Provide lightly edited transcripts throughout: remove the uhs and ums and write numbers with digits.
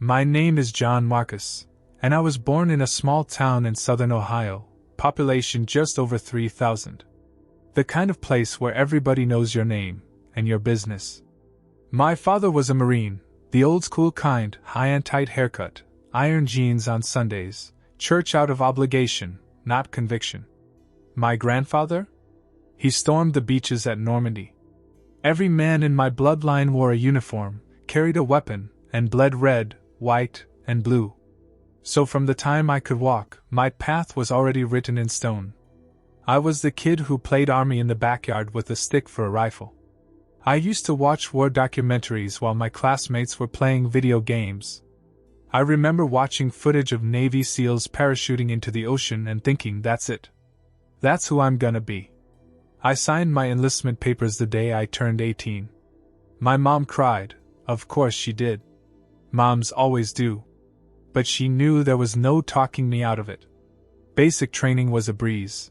My name is John Marcus, and I was born in a small town in southern Ohio, population just over 3,000. The kind of place where everybody knows your name and your business. My father was a Marine, the old school kind, high and tight haircut, iron jeans on Sundays, church out of obligation, not conviction. My grandfather? He stormed the beaches at Normandy. Every man in my bloodline wore a uniform, carried a weapon, and bled red, white, and blue. So from the time I could walk, my path was already written in stone. I was the kid who played army in the backyard with a stick for a rifle. I used to watch war documentaries while my classmates were playing video games. I remember watching footage of Navy SEALs parachuting into the ocean and thinking, that's it. That's who I'm gonna be. I signed my enlistment papers the day I turned 18. My mom cried, of course she did. Moms always do. But she knew there was no talking me out of it. Basic training was a breeze.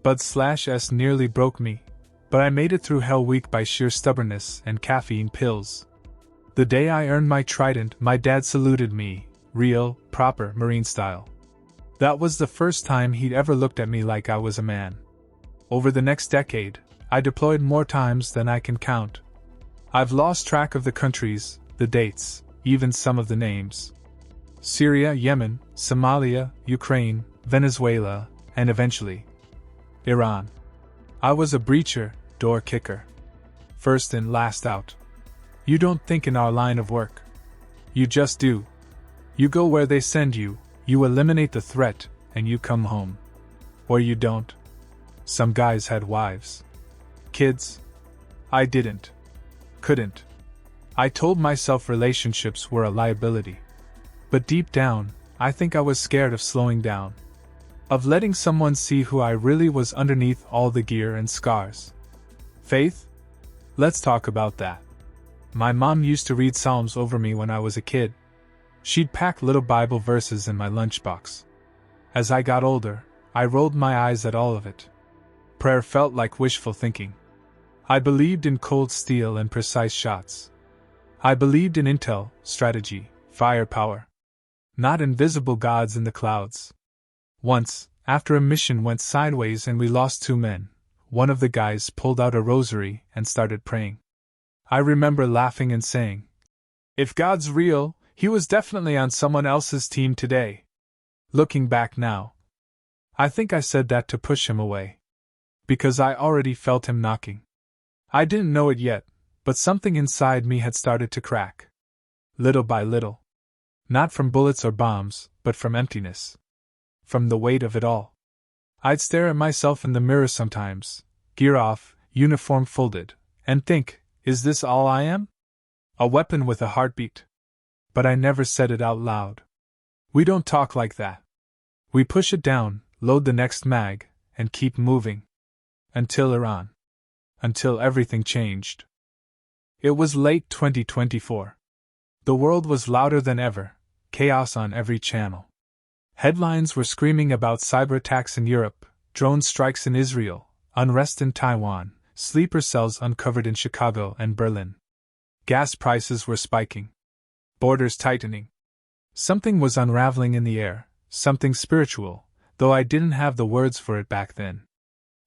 Bud/S nearly broke me, but I made it through Hell Week by sheer stubbornness and caffeine pills. The day I earned my trident, my dad saluted me, real, proper Marine style. That was the first time he'd ever looked at me like I was a man. Over the next decade, I deployed more times than I can count. I've lost track of the countries, the dates, even some of the names. Syria, Yemen, Somalia, Ukraine, Venezuela, and eventually, Iran. I was a breacher, door kicker. First in, last out. You don't think in our line of work. You just do. You go where they send you, you eliminate the threat, and you come home. Or you don't. Some guys had wives. Kids. I didn't. Couldn't. I told myself relationships were a liability. But deep down, I think I was scared of slowing down. Of letting someone see who I really was underneath all the gear and scars. Faith? Let's talk about that. My mom used to read Psalms over me when I was a kid. She'd pack little Bible verses in my lunchbox. As I got older, I rolled my eyes at all of it. Prayer felt like wishful thinking. I believed in cold steel and precise shots. I believed in intel, strategy, firepower. Not invisible gods in the clouds. Once, after a mission went sideways and we lost 2 men, one of the guys pulled out a rosary and started praying. I remember laughing and saying, if God's real, he was definitely on someone else's team today. Looking back now, I think I said that to push him away. Because I already felt him knocking. I didn't know it yet, but something inside me had started to crack. Little by little. Not from bullets or bombs, but from emptiness. From the weight of it all. I'd stare at myself in the mirror sometimes, gear off, uniform folded, and think, is this all I am? A weapon with a heartbeat. But I never said it out loud. We don't talk like that. We push it down, load the next mag, and keep moving. Until Iran. Until everything changed. It was late 2024. The world was louder than ever, chaos on every channel. Headlines were screaming about cyber attacks in Europe, drone strikes in Israel, unrest in Taiwan, sleeper cells uncovered in Chicago and Berlin. Gas prices were spiking. Borders tightening. Something was unraveling in the air, something spiritual, though I didn't have the words for it back then.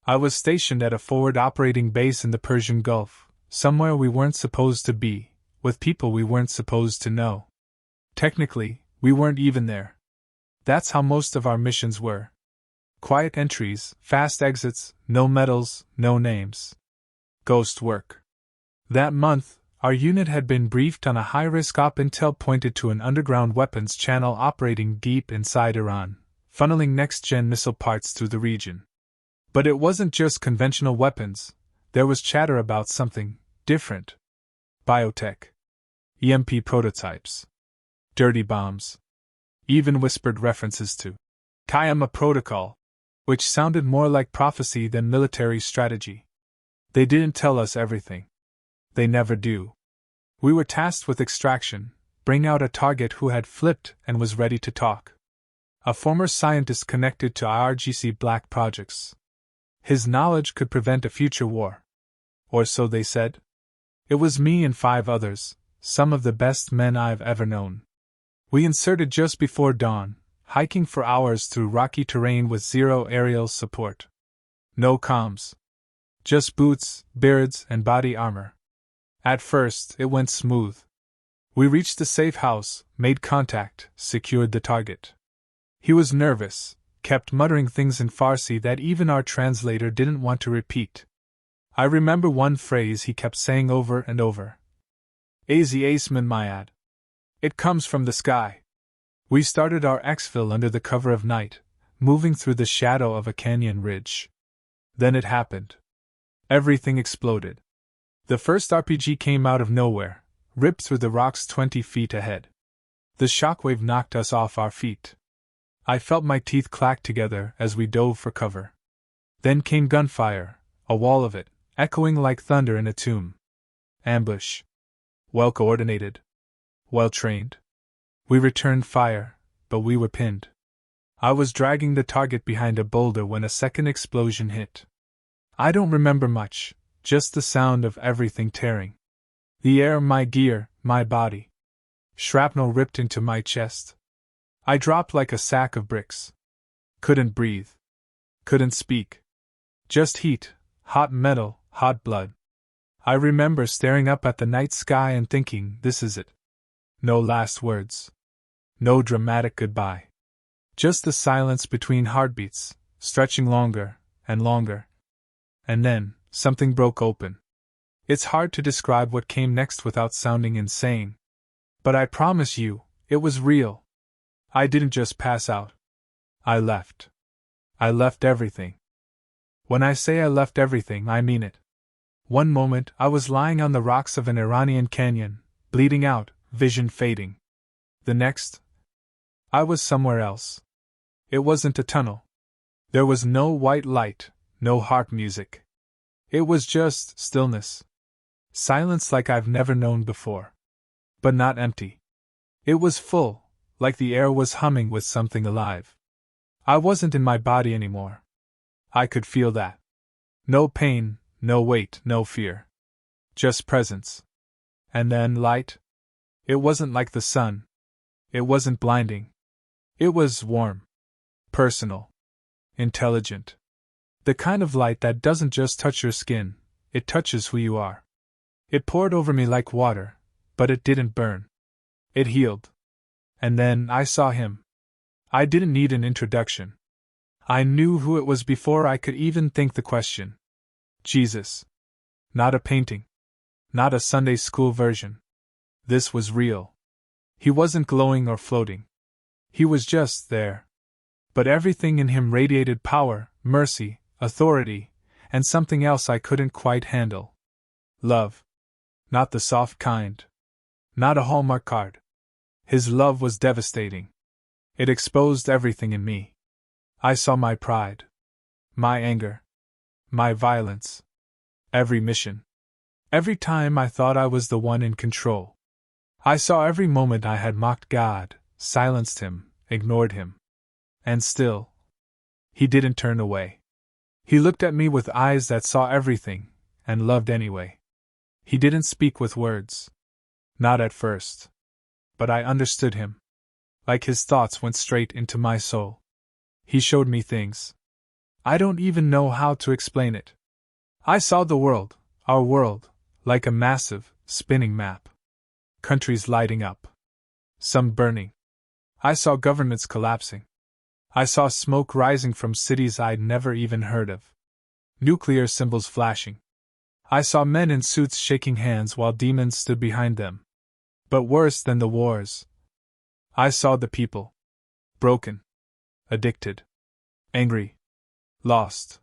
I was stationed at a forward operating base in the Persian Gulf, somewhere we weren't supposed to be, with people we weren't supposed to know. Technically, we weren't even there. That's how most of our missions were. Quiet entries, fast exits, no medals, no names. Ghost work. That month, our unit had been briefed on a high-risk op. Intel pointed to an underground weapons channel operating deep inside Iran, funneling next-gen missile parts through the region. But it wasn't just conventional weapons, there was chatter about something different. Biotech. EMP prototypes. Dirty bombs. Even whispered references to Kayama Protocol, which sounded more like prophecy than military strategy. They didn't tell us everything. They never do. We were tasked with extraction, bring out a target who had flipped and was ready to talk. A former scientist connected to IRGC Black projects. His knowledge could prevent a future war. Or so they said. It was me and 5 others, some of the best men I've ever known. We inserted just before dawn, hiking for hours through rocky terrain with zero aerial support. No comms. Just boots, beards, and body armor. At first, it went smooth. We reached the safe house, made contact, secured the target. He was nervous, kept muttering things in Farsi that even our translator didn't want to repeat. I remember one phrase he kept saying over and over. Azi Aceman Mayad. It comes from the sky. We started our exfil under the cover of night, moving through the shadow of a canyon ridge. Then it happened. Everything exploded. The first RPG came out of nowhere, ripped through the rocks 20 feet ahead. The shockwave knocked us off our feet. I felt my teeth clack together as we dove for cover. Then came gunfire, a wall of it, echoing like thunder in a tomb. Ambush. Well coordinated. Well trained. We returned fire, but we were pinned. I was dragging the target behind a boulder when a second explosion hit. I don't remember much, just the sound of everything tearing. The air, my gear, my body. Shrapnel ripped into my chest. I dropped like a sack of bricks. Couldn't breathe. Couldn't speak. Just heat, hot metal, hot blood. I remember staring up at the night sky and thinking, this is it. No last words. No dramatic goodbye. Just the silence between heartbeats, stretching longer and longer. And then, something broke open. It's hard to describe what came next without sounding insane. But I promise you, it was real. I didn't just pass out. I left. I left everything. When I say I left everything, I mean it. One moment, I was lying on the rocks of an Iranian canyon, bleeding out, vision fading. The next, I was somewhere else. It wasn't a tunnel. There was no white light, no harp music. It was just stillness. Silence like I've never known before. But not empty. It was full, like the air was humming with something alive. I wasn't in my body anymore. I could feel that. No pain, no weight, no fear. Just presence. And then light. It wasn't like the sun. It wasn't blinding. It was warm. Personal. Intelligent. The kind of light that doesn't just touch your skin, it touches who you are. It poured over me like water, but it didn't burn. It healed. And then I saw him. I didn't need an introduction. I knew who it was before I could even think the question. Jesus. Not a painting. Not a Sunday school version. This was real. He wasn't glowing or floating. He was just there. But everything in him radiated power, mercy, authority, and something else I couldn't quite handle. Love. Not the soft kind. Not a Hallmark card. His love was devastating. It exposed everything in me. I saw my pride. My anger. My violence. Every mission. Every time I thought I was the one in control. I saw every moment I had mocked God, silenced him, ignored him. And still, he didn't turn away. He looked at me with eyes that saw everything, and loved anyway. He didn't speak with words. Not at first. But I understood him. Like his thoughts went straight into my soul. He showed me things. I don't even know how to explain it. I saw the world, our world, like a massive, spinning map. Countries lighting up. Some burning. I saw governments collapsing. I saw smoke rising from cities I'd never even heard of. Nuclear symbols flashing. I saw men in suits shaking hands while demons stood behind them. But worse than the wars, I saw the people. Broken. Addicted. Angry. Lost.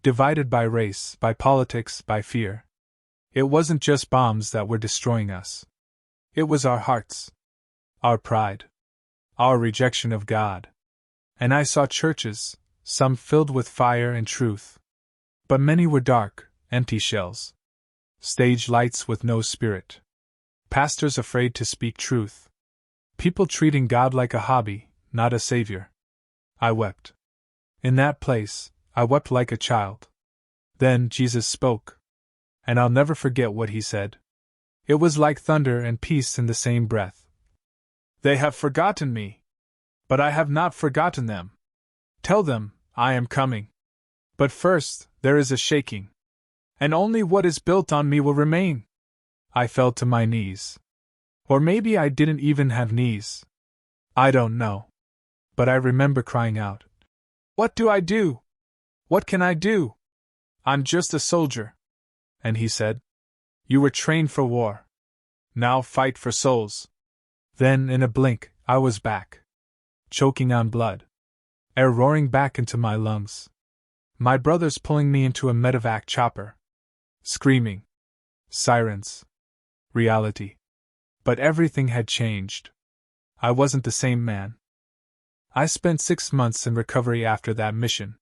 Divided by race, by politics, by fear. It wasn't just bombs that were destroying us. It was our hearts. Our pride. Our rejection of God. And I saw churches, some filled with fire and truth. But many were dark, empty shells. Stage lights with no spirit. Pastors afraid to speak truth. People treating God like a hobby, not a savior. I wept. In that place, I wept like a child. Then Jesus spoke. And I'll never forget what he said. It was like thunder and peace in the same breath. They have forgotten me. But I have not forgotten them. Tell them, I am coming. But first, there is a shaking. And only what is built on me will remain. I fell to my knees. Or maybe I didn't even have knees. I don't know. But I remember crying out, "What do I do? What can I do? I'm just a soldier." And he said, "You were trained for war. Now fight for souls." Then, in a blink, I was back. Choking on blood. Air roaring back into my lungs. My brothers pulling me into a medevac chopper. Screaming. Sirens. Reality. But everything had changed. I wasn't the same man. I spent 6 months in recovery after that mission.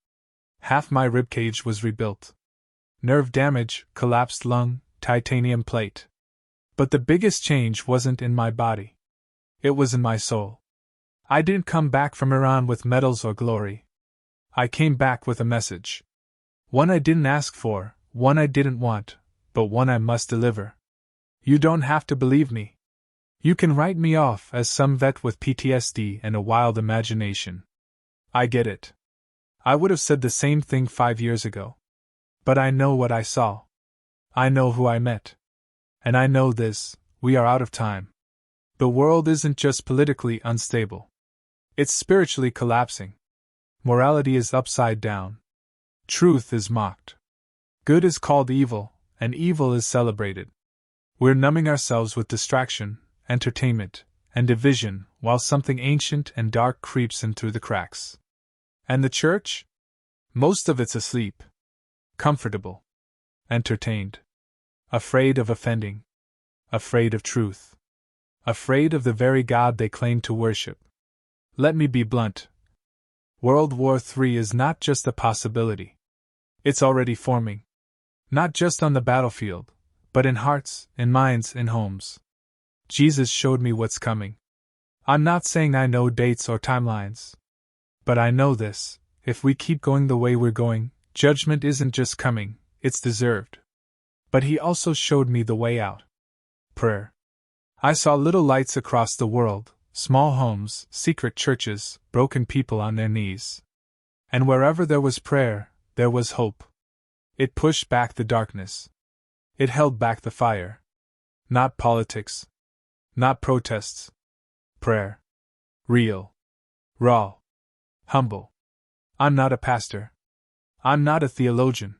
Half my ribcage was rebuilt. Nerve damage, collapsed lung, titanium plate. But the biggest change wasn't in my body. It was in my soul. I didn't come back from Iran with medals or glory. I came back with a message. One I didn't ask for, one I didn't want, but one I must deliver. You don't have to believe me. You can write me off as some vet with PTSD and a wild imagination. I get it. I would have said the same thing 5 years ago. But I know what I saw. I know who I met. And I know this: we are out of time. The world isn't just politically unstable. It's spiritually collapsing. Morality is upside down. Truth is mocked. Good is called evil, and evil is celebrated. We're numbing ourselves with distraction, entertainment, and division while something ancient and dark creeps in through the cracks. And the church? Most of it's asleep. Comfortable. Entertained. Afraid of offending. Afraid of truth. Afraid of the very God they claim to worship. Let me be blunt. World War III is not just a possibility. It's already forming. Not just on the battlefield, but in hearts, in minds, in homes. Jesus showed me what's coming. I'm not saying I know dates or timelines. But I know this: if we keep going the way we're going, judgment isn't just coming, it's deserved. But he also showed me the way out. Prayer. I saw little lights across the world, small homes, secret churches, broken people on their knees. And wherever there was prayer, there was hope. It pushed back the darkness. It held back the fire. Not politics. Not protests. Prayer. Real. Raw. Humble. I'm not a pastor. I'm not a theologian.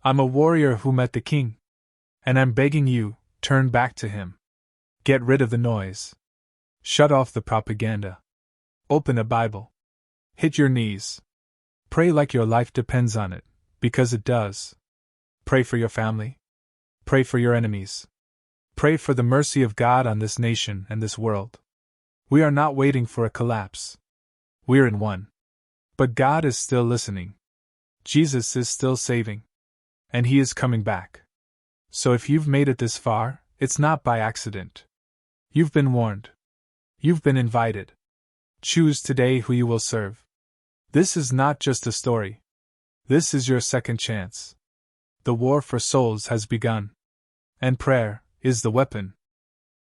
I'm a warrior who met the king. And I'm begging you, turn back to him. Get rid of the noise. Shut off the propaganda. Open a Bible. Hit your knees. Pray like your life depends on it, because it does. Pray for your family. Pray for your enemies. Pray for the mercy of God on this nation and this world. We are not waiting for a collapse. We're in one. But God is still listening. Jesus is still saving. And he is coming back. So if you've made it this far, it's not by accident. You've been warned. You've been invited. Choose today who you will serve. This is not just a story. This is your second chance. The war for souls has begun. And prayer is the weapon.